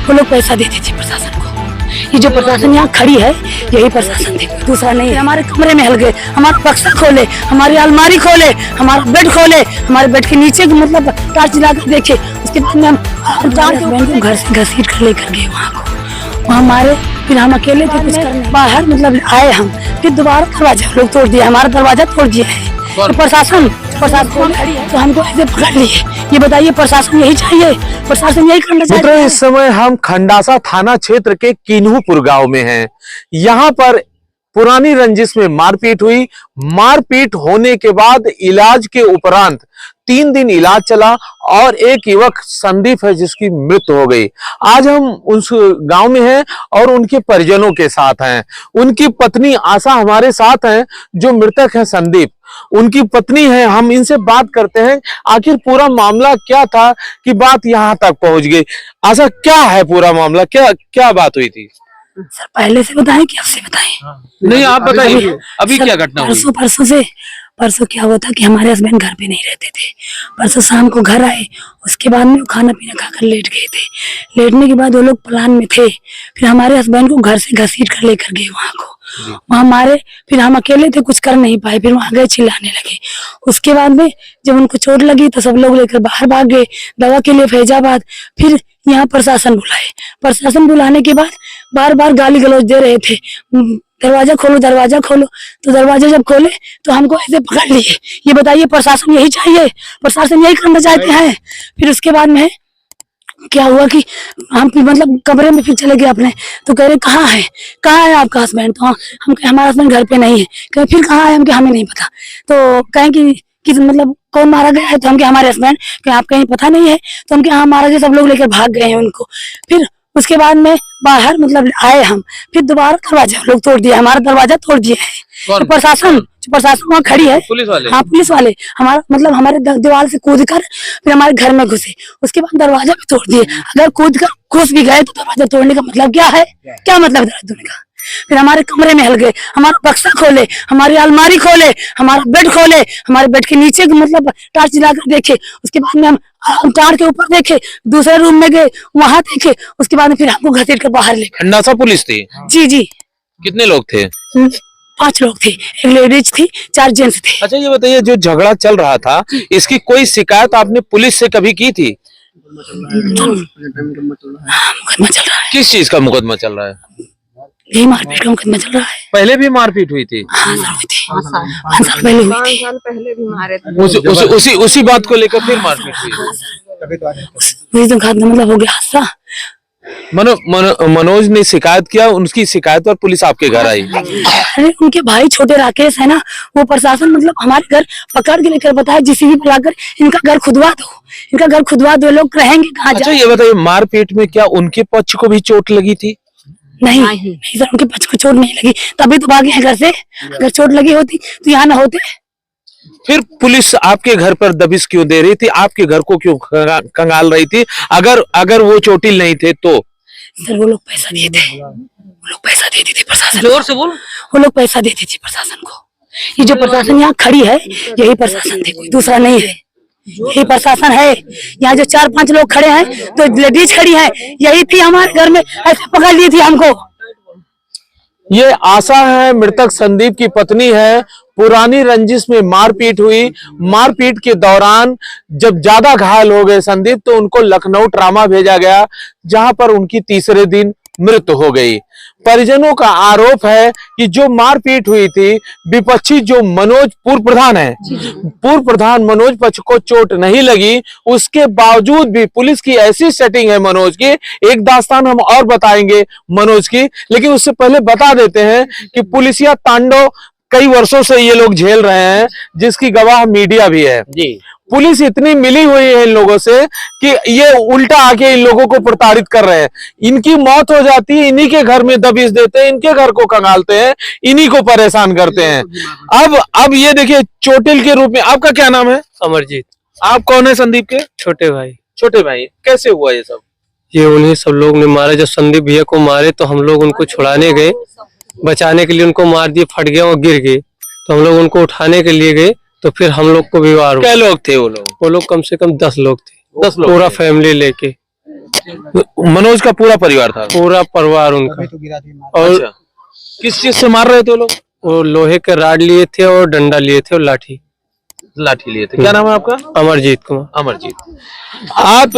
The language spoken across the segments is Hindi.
वो लोग पैसा देते थे प्रशासन को। ये जो प्रशासन यहाँ खड़ी है यही प्रशासन थी, दूसरा नहीं। हमारे कमरे में हल गए, हमारा बक्सा खोले, हमारी अलमारी खोले, हमारा बेड खोले, हमारे बेड के नीचे मतलब टार्च जला कर देखे। उसके बाद में हम घर से घसीट कर लेकर गए वहाँ को, वहाँ मारे। फिर हम अकेले थे, कुछ करने बाहर मतलब आए हम, फिर दोबारा दरवाजा लोग तोड़ दिया, हमारा दरवाजा तोड़ दिया है। तो प्रशासन खड़ी है तो हमको ऐसे पकड़ लिए। ये बताइए प्रशासन यही चाहिए, प्रशासन यही करना चाहिए। इस समय हम खंडासा थाना क्षेत्र के किन्हूपुर गांव में हैं। यहाँ पर पुरानी रंजिश में मारपीट हुई। मारपीट होने के बाद इलाज के उपरांत 3 दिन इलाज चला और एक युवक संदीप है जिसकी मृत्यु हो गई। आज हम उस गांव में हैं और उनके परिजनों के साथ हैं। उनकी पत्नी आशा हमारे साथ हैं, जो मृतक है संदीप, उनकी पत्नी है। हम इनसे बात करते हैं आखिर पूरा मामला क्या था कि बात यहाँ तक पहुंच गई। आशा, क्या है पूरा मामला, क्या बात हुई थी? सर पहले से बताएं कि अब से बताएं? नहीं, आप बताइए अभी क्या घटना हुई? परसों क्या हुआ था कि हमारे हस्बैंड घर पे नहीं रहते थे। परसों शाम को घर आए, उसके बाद में खाना पीना खाकर लेट गए थे। लेटने के बाद वो लोग प्लान में थे। फिर हमारे हस्बैंड को घर से घसीट कर लेकर गए वहाँ को, वहाँ मारे। फिर हम अकेले थे, कुछ कर नहीं पाए। फिर वहाँ गए, चिल्लाने लगे। उसके बाद में जब उनको चोट लगी तो सब लोग लेकर बाहर भाग गए दवा के लिए फैजाबाद। फिर यहाँ प्रशासन बुलाए। प्रशासन बुलाने के बाद बार बार गाली गलौज दे रहे थे, दरवाजा खोलो दरवाजा खोलो। तो दरवाजा जब खोले तो हमको ऐसे पकड़ लिए। ये बताइए प्रशासन यही चाहिए, प्रशासन यही करना चाहते हैं। फिर उसके बाद में क्या हुआ कि हम मतलब कमरे में फिर चले गए अपने। तो कह रहे कहाँ है आपका हस्बैंड? तो हम हमारा हस्बैंड घर पे नहीं है। कहे फिर कहाँ है? हमके हमें नहीं पता। तो कहें कि मतलब कौन मारा गया है? तो हमके हमारे हस्बैंड। कि आप कहीं पता नहीं है? तो हमके हाँ मारा गया। सब लोग लेकर भाग गए हैं उनको। फिर उसके बाद में बाहर मतलब आए हम, फिर दोबारा दरवाजा लोग तोड़ दिया, हमारा दरवाजा तोड़ दिया है। तो प्रशासन वहाँ खड़ी है, पुलिस वाले? हाँ पुलिस वाले। हमारा मतलब हमारे दीवार से कूद कर फिर हमारे घर में घुसे। उसके बाद दरवाजा भी तोड़ दिए। अगर कूद कर घुस भी गए तो दरवाजा तोड़ने का मतलब क्या है? क्या मतलब दरवाजा तोड़ने का? फिर हमारे कमरे में हल गए, हमारा बक्सा खोले, हमारी अलमारी खोले, हमारा बेड खोले, हमारे बेड के नीचे मतलब टार्च जला कर देखे। उसके बाद में हम टार के ऊपर देखे, दूसरे रूम में गए, वहां देखे। उसके बाद में फिर हमको घसीट कर बाहर ले। खंडासा पुलिस थी? जी। कितने लोग थे? 5 लोग थे, एक लेडीज थी, 4 जेंट्स थे। अच्छा, ये बताइए जो झगड़ा चल रहा था इसकी कोई शिकायत आपने पुलिस से कभी की थी? मुकदमा चल रहा है। किस चीज का मुकदमा चल रहा है? यही मारपीट का मुकदमा चल रहा है। पहले भी मारपीट हुई थी? हाँ सर हुई थी, 5 साल पहले हुई थी। 5 साल पहले भी मारे थे। उसी बात को लेकर फिर मारपीट हुई? मतलब हो गया हादसा। मनोज ने शिकायत किया, उनकी शिकायत पर पुलिस आपके घर आई? अरे उनके भाई छोटे राकेश है ना, वो प्रशासन मतलब हमारे घर पकड़ के लेकर बताया जीसीबी बुलाकर इनका घर खुदवा दो, इनका घर खुदवा दो, लोग रहेंगे कहाँ? अच्छा ये बताइए, मारपीट में क्या उनके पक्ष को भी चोट लगी थी? नहीं सर, उनके पक्ष को चोट नहीं लगी, तभी तो भागे हैं घर से। अगर चोट लगी होती तो यहाँ न होते। फिर पुलिस आपके घर पर दबिश क्यों दे रही थी? आपके घर को क्यों कंगाल रही थी? अगर वो चोटिल नहीं थे तो? सर वो लोग पैसा दिए थे, वो लोग पैसा देते थे प्रशासन। जोर से बोल। वो लोग पैसा देते थे प्रशासन को। ये जो प्रशासन यहाँ खड़ी है यही प्रशासन थी, कोई दूसरा नहीं है। यही प्रशासन है। यहाँ जो 4-5 लोग खड़े हैं, तो लेडीज खड़ी है, यही थी हमारे घर में, ऐसे पकड़ ली थी हमको। ये आशा है, मृतक संदीप की पत्नी है। पुरानी रंजिश में मारपीट हुई। मारपीट के दौरान जब ज्यादा घायल हो गए संदीप तो उनको लखनऊ ट्रामा भेजा गया, जहां पर उनकी तीसरे दिन मृत्यु हो गई। परिजनों का आरोप है कि जो मारपीट हुई थी, विपक्षी जो मनोज पूर्व प्रधान है, पूर्व प्रधान मनोज पक्ष को चोट नहीं लगी। उसके बावजूद भी पुलिस की ऐसी सेटिंग है मनोज की। एक दास्तान हम और बताएंगे मनोज की, लेकिन उससे पहले बता देते हैं कि पुलिसिया तांडव कई वर्षों से ये लोग झेल रहे हैं, जिसकी गवाह मीडिया भी है जी। पुलिस इतनी मिली हुई है इन लोगों से कि ये उल्टा आके इन लोगों को प्रताड़ित कर रहे हैं। इनकी मौत हो जाती है, इन्हीं के घर में दबिश देते हैं, इनके घर को कंगालते हैं, इन्हीं को परेशान करते हैं। अब ये देखिए चोटिल के रूप में। आपका क्या नाम है? अमरजीत। आप कौन है संदीप के? छोटे भाई। छोटे भाई, कैसे हुआ ये सब? ये उन्हीं सब लोग ने मारे। जब संदीप भैया को मारे तो हम लोग उनको छुड़ाने गए, बचाने के लिए उनको मार दिए, फट गया और गिर गए। तो हम लोग उनको उठाने के लिए गए तो फिर हम लोग को भी वार हुआ। क्या लोग थे वो लोग? वो लोग कम से कम 10 लोग थे, 10 लोग, पूरा फैमिली लेके। मनोज का पूरा परिवार था? पूरा परिवार उनका। और अच्छा, किस चीज से मार रहे थे वो लोग? वो लोहे के राड लिए थे और डंडा लिए थे और लाठी लिए थे। क्या नाम है आपका? अमरजीत कुमार। अमरजीत। आप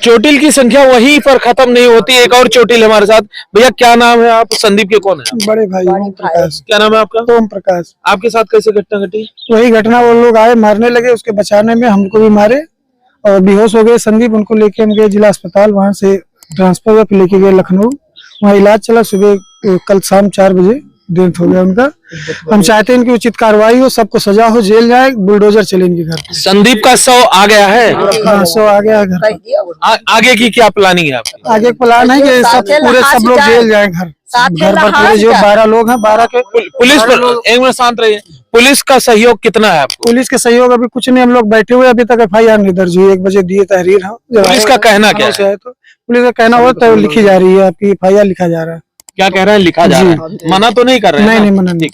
चोटिल की संख्या वहीं पर खत्म नहीं होती, एक और चोटिल हमारे साथ। भैया क्या नाम है? आप संदीप के कौन है? बड़े भाई ओम प्रकाश। क्या नाम है आपका? ओम प्रकाश। आपके साथ कैसे घटना घटी? वही घटना, वो लोग आए मारने लगे, उसके बचाने में हमको भी मारे और बेहोश हो गए संदीप। उनको लेके हम गए जिला अस्पताल, वहां से ट्रांसफर पे लेके गए लखनऊ, वहाँ इलाज चला। सुबह कल शाम 4 बजे डेथ हो गया उनका। हम चाहते हैं इनकी उचित कार्रवाई हो, सबको सजा हो, जेल जाए, बुलडोजर चले इनके घर पे। संदीप का शव आ गया है? हाँ, सो आ गया है घर पे। आगे की क्या प्लानिंग है आपकी? आगे प्लान है कि सब लोग जेल जाए। घर पर पूरे जो 12 लोग हैं, 12 के पुलिस पर एक मिनट शांत रहिए। पुलिस का सहयोग कितना है आपको? पुलिस के सहयोग अभी कुछ नहीं, हम लोग बैठे हुए, अभी तक FIR नहीं दर्ज हुई। 1 बजे दिए तहरीर। हम पुलिस का कहना क्या है? तो पुलिस का कहना हो तो लिखी जा रही है, आपकी FIR लिखा जा रहा है। क्या कह रहे हैं? लिखा जा रहा है, मना तो नहीं कर रहे हैं? नहीं, मना नहीं।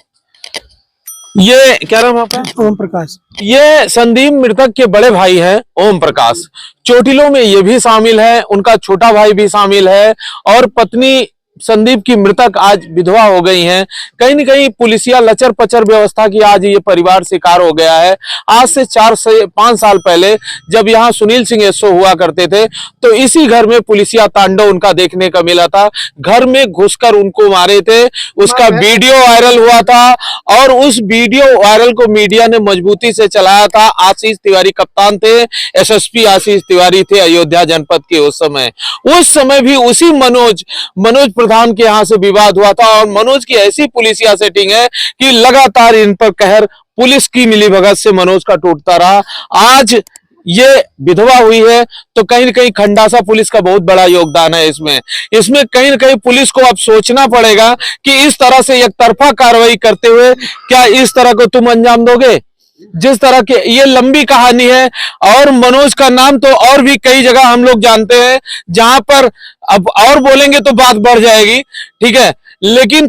ये क्या नाम है आपका? ओम प्रकाश। ये संदीप मृतक के बड़े भाई हैं ओम प्रकाश। चोटिलों में ये भी शामिल है, उनका छोटा भाई भी शामिल है और पत्नी संदीप की मृतक आज विधवा हो गई हैं। कहीं न कहीं पुलिसिया लचर पचर व्यवस्था की आज ये परिवार शिकार हो गया है। आज से 4 से 5 साल पहले जब यहाँ सुनील सिंह एसओ हुआ करते थे तो इसी घर में पुलिसिया तांडव उनका देखने का मिला था। घर में घुसकर उनको मारे थे, उसका वीडियो वायरल हुआ था और उस वीडियो वायरल को मीडिया ने मजबूती से चलाया था। आशीष तिवारी कप्तान थे, SSP आशीष तिवारी थे अयोध्या जनपद के। उस समय भी उसी मनोज प्रधान के यहाँ से विवाद हुआ था और मनोज की ऐसी पुलिसिया सेटिंग है कि लगातार इन पर कहर पुलिस की मिलीभगत से मनोज का टूटता रहा। आज ये विधवा हुई है तो कहीं न कहीं खंडासा पुलिस का बहुत बड़ा योगदान है इसमें कहीं न कहीं पुलिस को अब सोचना पड़ेगा कि इस तरह से एक तरफा कार्रवाई करते हुए क्या इस तरह को तुम अंजाम दोगे? जिस तरह के ये लंबी कहानी है और मनोज का नाम तो और भी कई जगह हम लोग जानते हैं जहां पर अब और बोलेंगे तो बात बढ़ जाएगी, ठीक है, लेकिन